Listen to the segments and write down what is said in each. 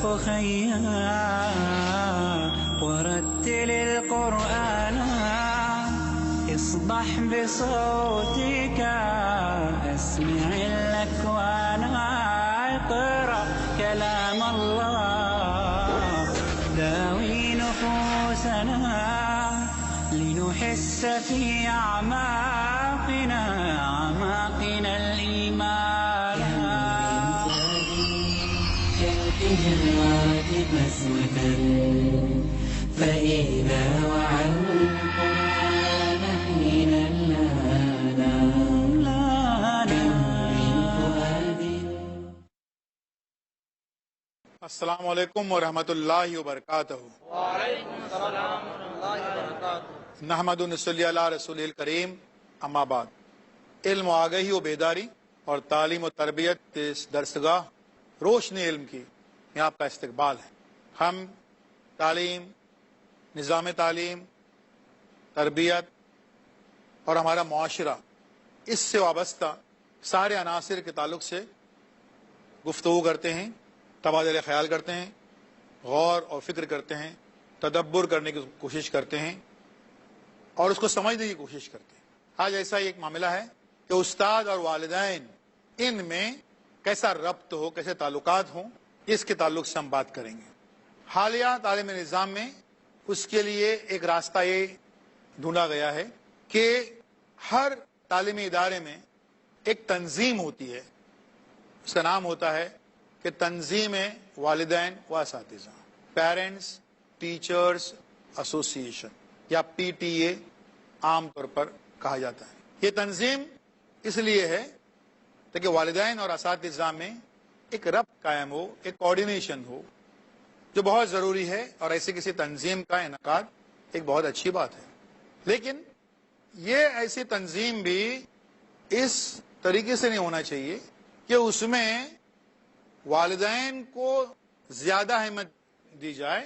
أخيا ورتل القرآن اصدح بصوتك أسمع الأكوان اقرأ كلام الله داوي نفوسنا لنحس في أعماقنا الإيمان كالحجارة قسوة فإذا وعى القرآن حين لانا السلام علیکم ورحمۃ اللہ وبرکاتہ۔ وعلیکم السلام ورحمۃ اللہ وبرکاتہ۔ نحمد ونصلی علی رسول الکریم، اما بعد۔ علم و آگہی و بیداری اور تعلیم و تربیت کے اس درسگاہ روشنی علم کی میں آپ کا استقبال ہے۔ ہم تعلیم، نظام تعلیم، تربیت اور ہمارا معاشرہ، اس سے وابستہ سارے عناصر کے تعلق سے گفتگو کرتے ہیں، تبادلہ خیال کرتے ہیں، غور اور فکر کرتے ہیں، تدبر کرنے کی کوشش کرتے ہیں اور اس کو سمجھنے کی کوشش کرتے ہیں۔ آج ایسا ہی ایک معاملہ ہے کہ استاد اور والدین ان میں کیسا ربط ہو، کیسے تعلقات ہوں، اس کے تعلق سے ہم بات کریں گے۔ حالیہ تعلیم نظام میں اس کے لیے ایک راستہ یہ ڈھونڈا گیا ہے کہ ہر تعلیمی ادارے میں ایک تنظیم ہوتی ہے، اس کا نام ہوتا ہے کہ تنظیم والدین و اساتذہ، پیرنٹس ٹیچرز ایسوسیشن یا PTA عام طور پر کہا جاتا ہے۔ یہ تنظیم اس لیے ہے تاکہ والدین اور اساتذہ میں ایک ربط قائم ہو، ایک کوآرڈینیشن ہو، جو بہت ضروری ہے، اور ایسے کسی تنظیم کا انعقاد ایک بہت اچھی بات ہے۔ لیکن یہ ایسی تنظیم بھی اس طریقے سے نہیں ہونا چاہیے کہ اس میں والدین کو زیادہ اہمیت دی جائے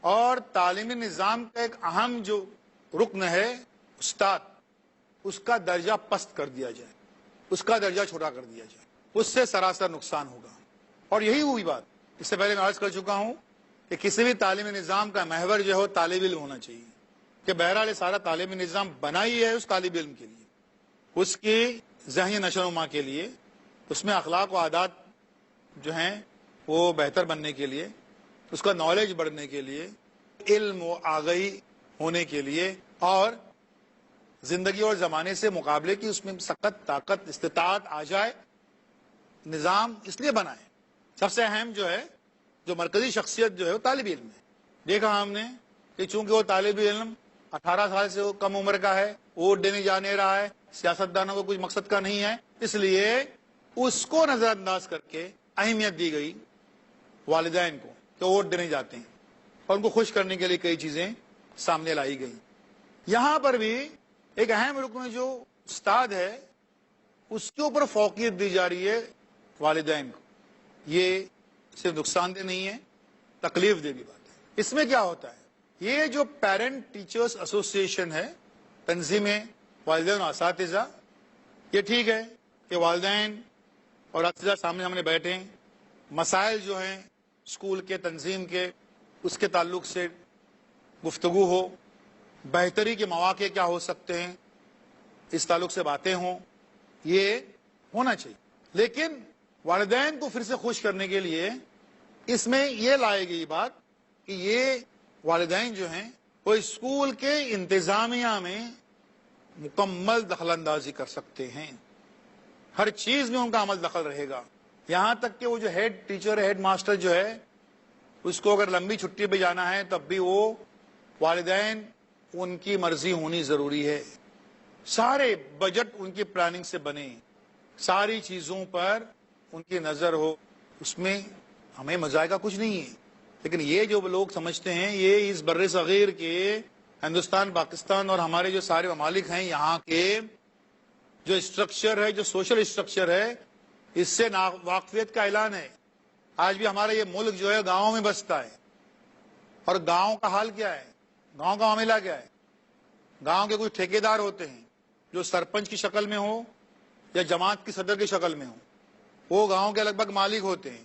اور تعلیمی نظام کا ایک اہم جو رکن ہے استاد، اس کا درجہ پست کر دیا جائے، اس کا درجہ چھوٹا کر دیا جائے۔ اس سے سراسر نقصان ہوگا۔ اور یہی ہوئی بات، اس سے پہلے میں عرض کر چکا ہوں کہ کسی بھی تعلیمی نظام کا محور جو ہے طالب علم ہونا چاہیے، کہ بہرحال سارا تعلیمی نظام بنا ہی ہے اس طالب علم کے لیے، اس کی ذہنی نشو و نما کے لیے، اس میں اخلاق و عادات جو ہیں وہ بہتر بننے کے لیے، اس کا نالج بڑھنے کے لیے، علم و آگہی ہونے کے لیے، اور زندگی اور زمانے سے مقابلے کی اس میں سخت طاقت استطاعت آ جائے، نظام اس لیے بنا ہے۔ سب سے اہم جو ہے، جو مرکزی شخصیت جو ہے وہ طالب علم ہے۔ دیکھا ہم نے کہ چونکہ وہ طالب علم 18 سال سے وہ کم عمر کا ہے، ووٹ دینے جا نہیں رہا ہے، سیاستدانوں کو کچھ مقصد کا نہیں ہے، اس لیے اس کو نظر انداز کر کے اہمیت دی گئی والدین کو کہ ووٹ دینے جاتے ہیں، اور ان کو خوش کرنے کے لیے کئی چیزیں سامنے لائی گئی۔ یہاں پر بھی ایک اہم رکن جو استاد ہے اس کے اوپر فوقیت دی جا رہی ہے والدین کو۔ یہ صرف نقصان دہ نہیں ہے، تکلیف دہ بھی بات ہے۔ اس میں کیا ہوتا ہے، یہ جو پیرنٹ ٹیچرز ایسوسیشن ہے، تنظیم والدین و اساتذہ، یہ ٹھیک ہے کہ والدین اور اساتذہ سامنے ہم نے بیٹھے، مسائل جو ہیں اسکول کے تنظیم کے اس کے تعلق سے گفتگو ہو، بہتری کے مواقع کیا ہو سکتے ہیں اس تعلق سے باتیں ہوں، یہ ہونا چاہیے۔ لیکن والدین کو پھر سے خوش کرنے کے لیے اس میں یہ لائی گئی بات کہ یہ والدین جو ہیں وہ اسکول کے انتظامیہ میں مکمل دخل اندازی کر سکتے ہیں، ہر چیز میں ان کا عمل دخل رہے گا، یہاں تک کہ وہ جو ہیڈ ٹیچر ہیڈ ماسٹر جو ہے اس کو اگر لمبی چھٹی پہ جانا ہے تب بھی وہ والدین ان کی مرضی ہونی ضروری ہے، سارے بجٹ ان کی پلاننگ سے بنے، ساری چیزوں پر ان کی نظر ہو، اس میں ہمیں مزاح کا کچھ نہیں ہے۔ لیکن یہ جو لوگ سمجھتے ہیں یہ اس بر صغیر کے ہندوستان، پاکستان اور ہمارے جو سارے ممالک ہیں یہاں کے جو اسٹرکچر ہے، جو سوشل اسٹرکچر ہے، اس سے واقفیت کا اعلان ہے۔ آج بھی ہمارا یہ ملک جو ہے گاؤں میں بستا ہے، اور گاؤں کا حال کیا ہے، گاؤں کا معاملہ کیا ہے؟ گاؤں کے کچھ ٹھیکیدار ہوتے ہیں جو سرپنچ کی شکل میں ہو یا جماعت کی صدر کی شکل میں ہو، وہ گاؤں کے لگ بھگ مالک ہوتے ہیں،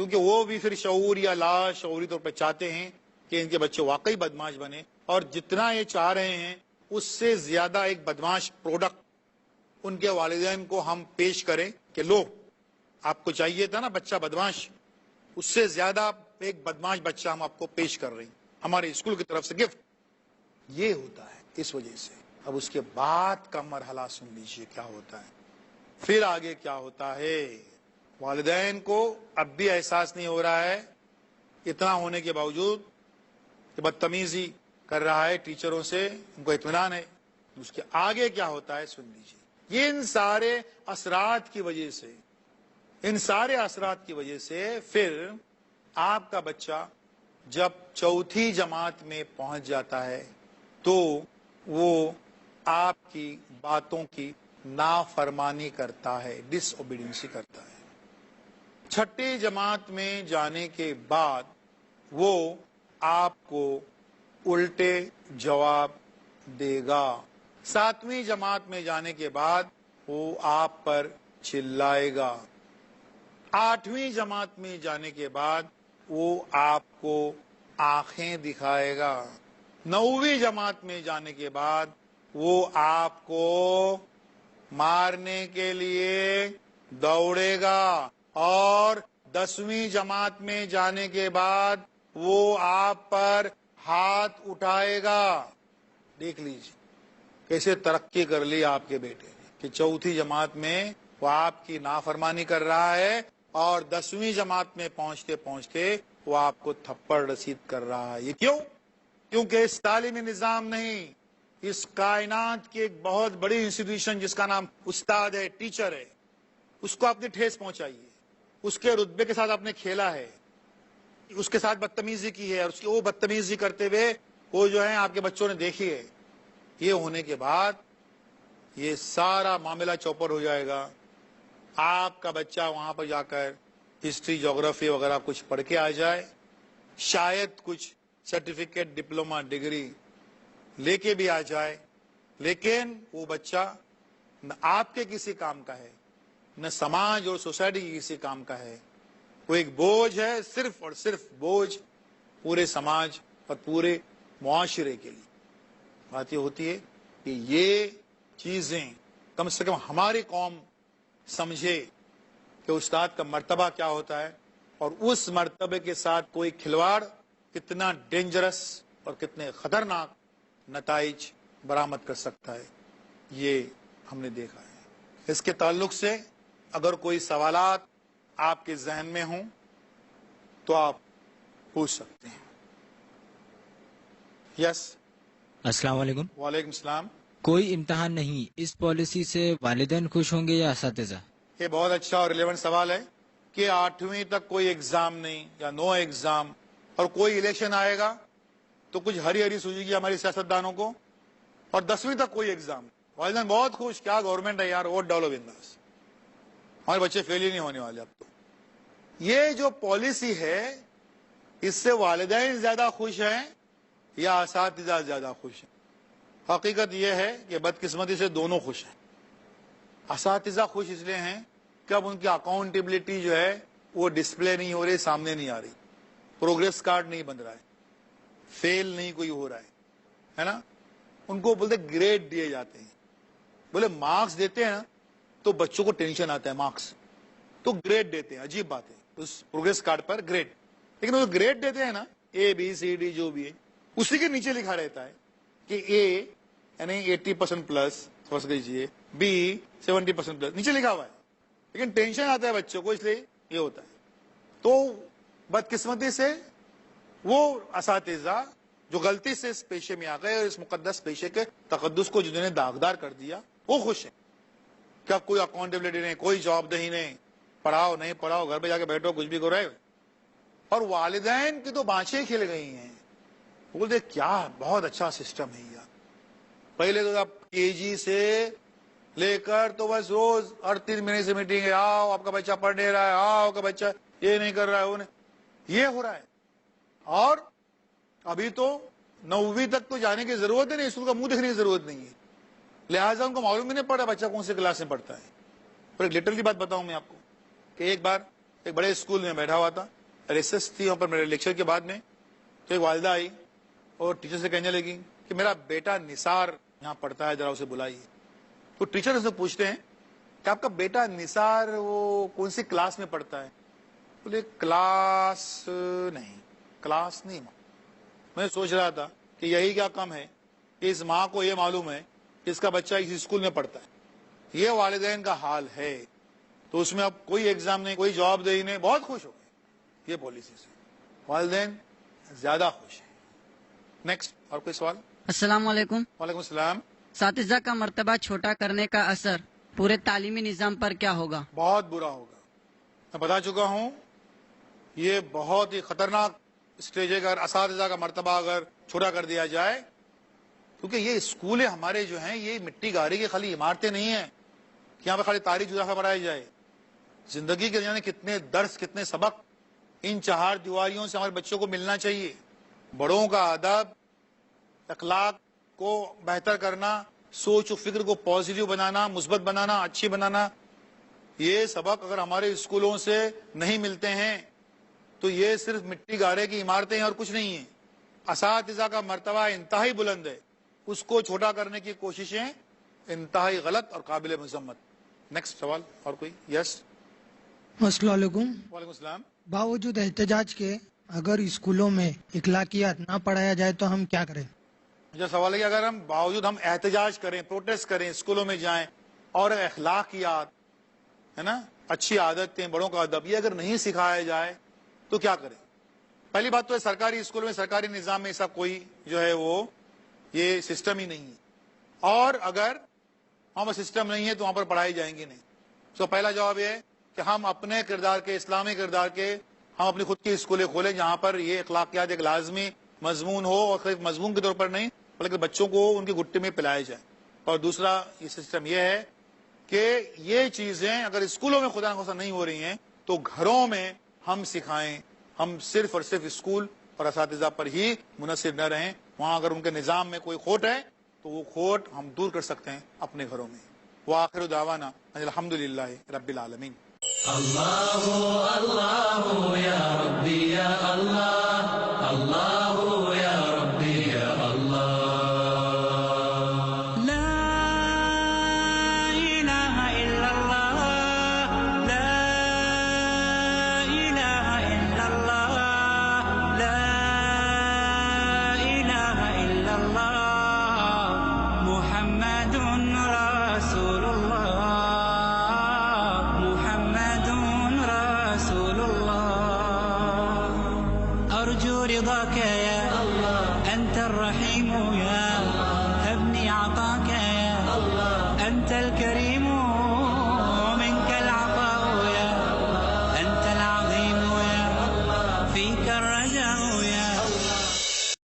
کیونکہ وہ بھی پھر شعور یا لا شعوری طور پہ چاہتے ہیں کہ ان کے بچے واقعی بدماش بنے، اور جتنا یہ چاہ رہے ہیں اس سے زیادہ ایک بدماش پروڈکٹ ان کے والدین کو ہم پیش کریں کہ لو، آپ کو چاہیے تھا نا بچہ بدماش، اس سے زیادہ ایک بدماش بچہ ہم آپ کو پیش کر رہے ہیں ہمارے اسکول کی طرف سے گفٹ. یہ ہوتا ہے اس وجہ سے. اب اس کے بعد کا مرحلہ سن لیجیے کیا ہوتا ہے. پھر آگے کیا ہوتا ہے، والدین کو اب بھی احساس نہیں ہو رہا ہے اتنا ہونے کے باوجود کہ بدتمیزی کر رہا ہے ٹیچروں سے، ان کو اطمینان ہے. اس کے آگے کیا ہوتا ہے سن لیجیے. یہ ان سارے اثرات کی وجہ سے، ان سارے اثرات کی وجہ سے پھر آپ کا بچہ جب چوتھی جماعت میں پہنچ جاتا ہے تو وہ آپ کی باتوں کی نافرمانی کرتا ہے، ڈس اوبیڈینسی کرتا ہے. چھٹی جماعت میں جانے کے بعد وہ آپ کو الٹے جواب دے گا. ساتویں جماعت میں جانے کے بعد وہ آپ پر چلائے گا. آٹھویں جماعت میں جانے کے بعد وہ آپ کو آنکھیں دکھائے گا. نویں جماعت میں جانے کے بعد وہ آپ کو مارنے کے لیے دوڑے گا. اور 10ویں جماعت میں جانے کے بعد وہ آپ پر ہاتھ اٹھائے گا. دیکھ لیجیے کیسے ترقی کر لی آپ کے بیٹے نے کہ چوتھی جماعت میں وہ آپ کی نافرمانی کر رہا ہے اور 10ویں جماعت میں پہنچتے پہنچتے وہ آپ کو تھپڑ رسید کر رہا ہے. یہ کیوں؟ کیونکہ اس تعلیمی نظام نہیں، اس کائنات کی ایک بہت بڑی انسٹیٹیوشن جس کا نام استاد ہے، ٹیچر ہے، اس کو آپ نے ٹھیس پہنچائی ہے. اس کے رتبے کے ساتھ آپ نے کھیلا ہے، اس کے ساتھ بدتمیزی کی ہے، اور اس کی وہ بدتمیزی کرتے ہوئے وہ جو ہے آپ کے بچوں نے دیکھی ہے. یہ ہونے کے بعد یہ سارا معاملہ چوپٹ ہو جائے گا. آپ کا بچہ وہاں پر جا کر ہسٹری، جغرافی وغیرہ کچھ پڑھ کے آ جائے، شاید کچھ سرٹیفکیٹ، ڈپلومہ، ڈگری لے کے بھی آ جائے، لیکن وہ بچہ نہ آپ کے کسی کام کا ہے، نہ سماج اور سوسائٹی کی کسی کام کا ہے. وہ ایک بوجھ ہے، صرف اور صرف بوجھ پورے سماج اور پورے معاشرے کے لیے. بات یہ ہوتی ہے کہ یہ چیزیں کم سے کم ہماری قوم سمجھے کہ استاد کا مرتبہ کیا ہوتا ہے، اور اس مرتبے کے ساتھ کوئی کھلواڑ کتنا ڈینجرس اور کتنے خطرناک نتائج برآمد کر سکتا ہے، یہ ہم نے دیکھا ہے. اس کے تعلق سے اگر کوئی سوالات آپ کے ذہن میں ہوں تو آپ پوچھ سکتے ہیں. یس. السلام علیکم. وعلیکم السلام. کوئی امتحان نہیں، اس پالیسی سے والدین خوش ہوں گے یا اساتذہ؟ یہ بہت اچھا اور ریلیونٹ سوال ہے کہ 8ویں تک کوئی ایگزام نہیں یا نو ایگزام، اور کوئی الیکشن آئے گا تو کچھ ہری ہری سوجے گی ہماری سیاستدانوں کو، اور 10ویں تک کوئی ایگزام. والدین بہت خوش، کیا گورنمنٹ ہے یار، ووٹ ڈالو بنداس، ہمارے بچے فیل ہی نہیں ہونے والے. اب تو یہ جو پالیسی ہے اس سے والدین زیادہ خوش ہیں یا اساتذہ زیادہ خوش ہیں؟ حقیقت یہ ہے کہ بدقسمتی سے دونوں خوش ہیں. اساتذہ خوش اس لیے ہیں کہ اب ان کی اکاؤنٹیبلٹی جو ہے وہ ڈسپلے نہیں ہو رہی، سامنے نہیں آ رہی، پروگریس کارڈ نہیں بن رہا ہے، فیل نہیں کوئی ہو رہا ہے نا. ان کو بولتے گریڈ دیے جاتے ہیں. بولے مارکس دیتے ہیں نا تو بچوں کو ٹینشن آتا ہے، مارکس تو گریڈ دیتے ہیں. عجیب بات ہے، اس پروگریس کارڈ پر گریڈ، لیکن وہ گریڈ دیتے ہیں نا، اے بی سی ڈی جو بھی ہے، اسی کے نیچے لکھا رہتا ہے کہ اے یعنی 80% پلس، فرض کیجیے، بی 70% پلس، نیچے لکھا ہوا ہے. لیکن ٹینشن آتا ہے بچوں کو، اس لیے یہ ہوتا ہے. تو بدقسمتی سے وہ اساتذہ جو غلطی سے اس پیشے میں آ گئے اور اس مقدس پیشے کے تقدس کو جنہوں نے داغدار کر دیا، وہ خوش ہیں کہ اب کوئی اکاؤنٹیبلٹی نہیں، کوئی جواب دہی نہیں، پڑھاؤ نہیں پڑھاؤ، گھر پہ جا کے بیٹھو، کچھ بھی کرو. اور والدین کی تو بانچیں کھل گئی ہیں، بولتے کیا بہت اچھا سسٹم ہے یار. پہلے تو آپ KG سے لے کر تو بس روز ہر 3 مہینے سے میٹنگ ہے، آؤ آپ کا بچہ پڑھ نہیں رہا ہے، آؤ آپ کا بچہ یہ نہیں کر رہا ہے، وہ نہیں، یہ ہو رہا ہے. اور ابھی تو 9ویں تک تو جانے کی ضرورت ہے نہیں، اسکول کا منہ دیکھنے کی ضرورت نہیں ہے، لہٰذا ان کو معلوم بھی نہیں پڑا بچہ کون سی کلاس میں پڑھتا ہے. اور ایک لٹرلی بات بتاؤں میں آپ کو کہ ایک بار ایک بڑے اسکول میں بیٹھا ہوا تھا, ریسس تھی وہاں پر میرے لیکچر کے بعد میں. تو ایک والدہ آئی اور ٹیچر سے کہنے لگی کہ میرا بیٹا نثار یہاں پڑھتا ہے, ذرا اسے بلائیے. تو ٹیچر سے پوچھتے ہیں کہ آپ کا بیٹا نثار وہ کون سی کلاس میں پڑھتا ہے؟ بولے کلاس نہیں. میں سوچ رہا تھا کہ یہی کیا کم ہے کہ اس ماں کو یہ معلوم ہے کہ اس کا بچہ اسی اسکول میں پڑھتا ہے. یہ والدین کا حال ہے. تو اس میں اب کوئی ایگزام نہیں, کوئی جواب دہی نہیں, بہت خوش ہو گئے یہ پالیسی سے. والدین زیادہ خوش ہیں. نیکسٹ, اور کوئی سوال؟ السلام علیکم. وعلیکم السلام. اساتذہ کا مرتبہ چھوٹا کرنے کا اثر پورے تعلیمی نظام پر کیا ہوگا؟ بہت برا ہوگا. میں بتا چکا ہوں یہ بہت ہی خطرناک اسٹیج ہے اگر اساتذہ کا مرتبہ اگر چھوٹا کر دیا جائے, کیونکہ یہ اسکول ہمارے جو ہیں یہ مٹی گاری کی خالی عمارتیں نہیں ہیں کہ یہاں پہ خالی تاریخ جغرافیہ پڑھائی جائے. زندگی کے جانے کتنے درس, کتنے سبق ان چہار دیواریوں سے ہمارے بچوں کو ملنا چاہیے. بڑوں کا ادب, اخلاق کو بہتر کرنا, سوچ و فکر کو پازیٹیو بنانا, مثبت بنانا, اچھی بنانا, یہ سبق اگر ہمارے اسکولوں سے نہیں ملتے ہیں تو یہ صرف مٹی گارے کی عمارتیں ہیں اور کچھ نہیں ہیں. اساتذہ کا مرتبہ انتہائی بلند ہے, اس کو چھوٹا کرنے کی کوششیں انتہائی غلط اور قابل مذمت. نیکسٹ سوال, اور کوئی؟ یس. السلام علیکم. وعلیکم السلام. باوجود احتجاج کے اگر اسکولوں میں اخلاقیات نہ پڑھایا جائے تو ہم کیا کریں؟ جو سوال ہے کہ اگر ہم احتجاج کریں, پروٹیسٹ کریں, اسکولوں میں جائیں اور اخلاقیات ہے نا, اچھی عادتیں, بڑوں کا ادب, یہ اگر نہیں سکھایا جائے تو کیا کریں؟ پہلی بات تو ہے سرکاری اسکول میں, سرکاری نظام میں ایسا کوئی جو ہے وہ یہ سسٹم ہی نہیں ہے. اور اگر وہاں پر سسٹم نہیں ہے تو وہاں پر پڑھائی جائیں گی نہیں. تو پہلا جواب یہ ہے کہ ہم اپنے کردار کے, اسلامی کردار کے, ہم اپنی خود کی اسکولیں کھولیں جہاں پر یہ اخلاقیات ایک لازمی مضمون ہو, اور صرف مضمون کے طور پر نہیں بلکہ بچوں کو ان کی گٹی میں پلائے جائے. اور دوسرا یہ سسٹم یہ ہے کہ یہ چیزیں اگر اسکولوں میں خدا نخواستہ نہیں ہو رہی ہیں تو گھروں میں ہم سکھائیں. ہم صرف اور صرف اسکول اور اساتذہ پر ہی منحصر نہ رہیں. وہاں اگر ان کے نظام میں کوئی کھوٹ ہے تو وہ کھوٹ ہم دور کر سکتے ہیں اپنے گھروں میں. وآخر دعوانا الحمدللہ رب العالمین. أرجو رضاك يا الله أنت الرحيم يا